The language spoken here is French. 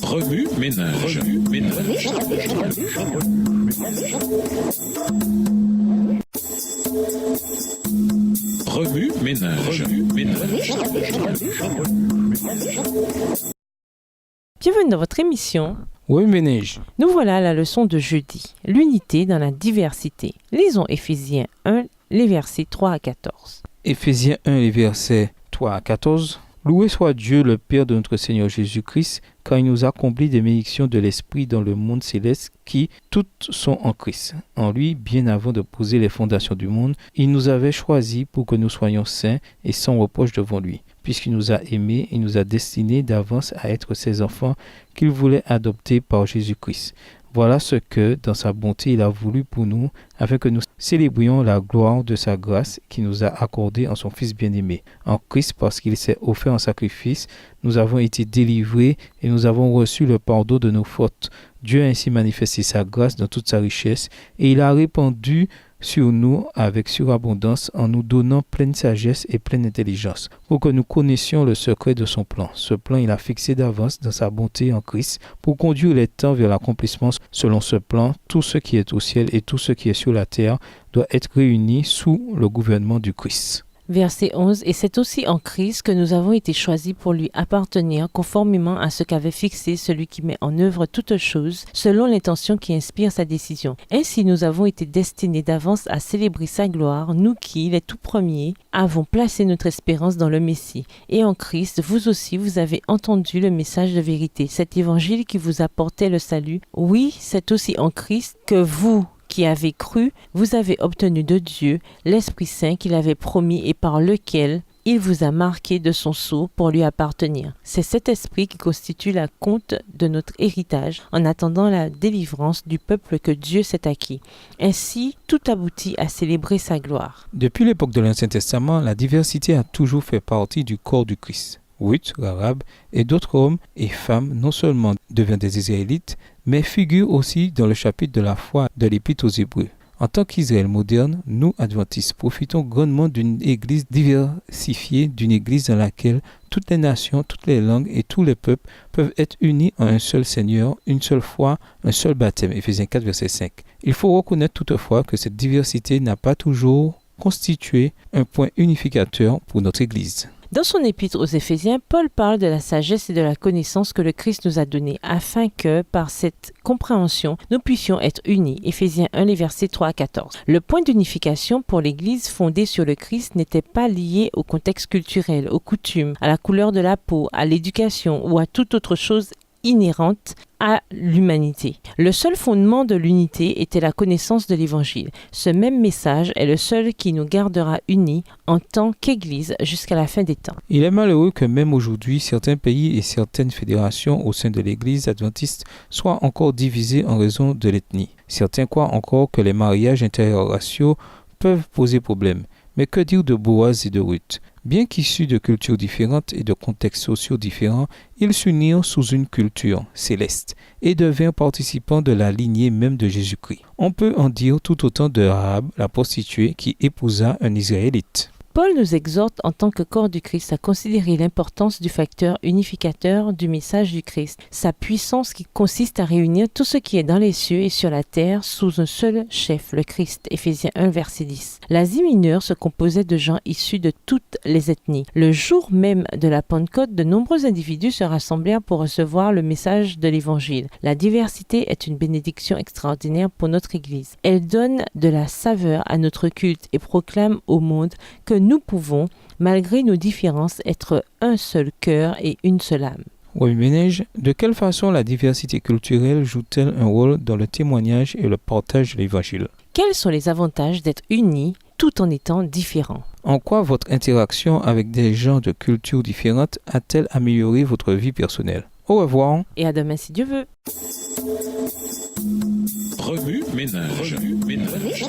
Remue ménage. Remue ménage. Bienvenue dans votre émission. Oui, ménage. Nous voilà à la leçon de jeudi, l'unité dans la diversité. Lisons Éphésiens 1, les versets 3 à 14. Éphésiens 1, les versets 3 à 14. Loué soit Dieu, le Père de notre Seigneur Jésus-Christ, car il nous a accompli des bénédictions de l'Esprit dans le monde céleste qui, toutes sont en Christ. En lui, bien avant de poser les fondations du monde, il nous avait choisis pour que nous soyons saints et sans reproche devant lui. Puisqu'il nous a aimés, il nous a destinés d'avance à être ses enfants qu'il voulait adopter par Jésus-Christ. Voilà ce que, dans sa bonté, il a voulu pour nous, afin que nous célébrions la gloire de sa grâce qui nous a accordée en son Fils bien-aimé. En Christ, parce qu'il s'est offert en sacrifice, nous avons été délivrés et nous avons reçu le pardon de nos fautes. Dieu a ainsi manifesté sa grâce dans toute sa richesse et il a répandu sur nous avec surabondance en nous donnant pleine sagesse et pleine intelligence pour que nous connaissions le secret de son plan. Ce plan, il a fixé d'avance dans sa bonté en Christ pour conduire les temps vers l'accomplissement. Selon ce plan, tout ce qui est au ciel et tout ce qui est sur la terre doit être réuni sous le gouvernement du Christ. Verset 11. Et c'est aussi en Christ que nous avons été choisis pour lui appartenir conformément à ce qu'avait fixé celui qui met en œuvre toutes choses selon l'intention qui inspire sa décision. Ainsi nous avons été destinés d'avance à célébrer sa gloire, nous qui, les tout premiers, avons placé notre espérance dans le Messie. Et en Christ, vous aussi, vous avez entendu le message de vérité, cet évangile qui vous apportait le salut. Oui, c'est aussi en Christ que vous qui avez cru, vous avez obtenu de Dieu l'Esprit Saint qu'il avait promis et par lequel il vous a marqué de son sceau pour lui appartenir. C'est cet esprit qui constitue la compte de notre héritage en attendant la délivrance du peuple que Dieu s'est acquis. Ainsi, tout aboutit à célébrer sa gloire. Depuis l'époque de l'Ancien Testament, la diversité a toujours fait partie du corps du Christ. Ruth, l'Arabe et d'autres hommes et femmes non seulement deviennent des Israélites, mais figurent aussi dans le chapitre de la foi de l'Épître aux Hébreux. En tant qu'Israël moderne, nous, adventistes, profitons grandement d'une église diversifiée, d'une église dans laquelle toutes les nations, toutes les langues et tous les peuples peuvent être unis en un seul Seigneur, une seule foi, un seul baptême. Éphésiens 4, verset 5. Il faut reconnaître toutefois que cette diversité n'a pas toujours constitué un point unificateur pour notre église. Dans son épître aux Éphésiens, Paul parle de la sagesse et de la connaissance que le Christ nous a donnée, afin que, par cette compréhension, nous puissions être unis. Éphésiens 1, les versets 3 à 14. Le point d'unification pour l'Église fondée sur le Christ n'était pas lié au contexte culturel, aux coutumes, à la couleur de la peau, à l'éducation ou à toute autre chose inhérente à l'humanité. Le seul fondement de l'unité était la connaissance de l'Évangile. Ce même message est le seul qui nous gardera unis en tant qu'Église jusqu'à la fin des temps. Il est malheureux que même aujourd'hui, certains pays et certaines fédérations au sein de l'Église adventiste soient encore divisés en raison de l'ethnie. Certains croient encore que les mariages interraciaux peuvent poser problème. Mais que dire de Boaz et de Ruth? Bien qu'issus de cultures différentes et de contextes sociaux différents, ils s'unirent sous une culture céleste et devinrent participants de la lignée même de Jésus-Christ. On peut en dire tout autant de Rahab, la prostituée qui épousa un Israélite. Paul nous exhorte en tant que corps du Christ à considérer l'importance du facteur unificateur du message du Christ, sa puissance qui consiste à réunir tout ce qui est dans les cieux et sur la terre sous un seul chef, le Christ. Éphésiens 1, verset 10. L'Asie mineure se composait de gens issus de toutes les ethnies. Le jour même de la Pentecôte, de nombreux individus se rassemblèrent pour recevoir le message de l'Évangile. La diversité est une bénédiction extraordinaire pour notre Église. Elle donne de la saveur à notre culte et proclame au monde que nous pouvons, malgré nos différences, être un seul cœur et une seule âme. Oui, Ménage, de quelle façon la diversité culturelle joue-t-elle un rôle dans le témoignage et le partage de l'Évangile? Quels sont les avantages d'être unis tout en étant différents? En quoi votre interaction avec des gens de cultures différentes a-t-elle amélioré votre vie personnelle? Au revoir. Et à demain si Dieu veut. Remue ménage. Remue ménage.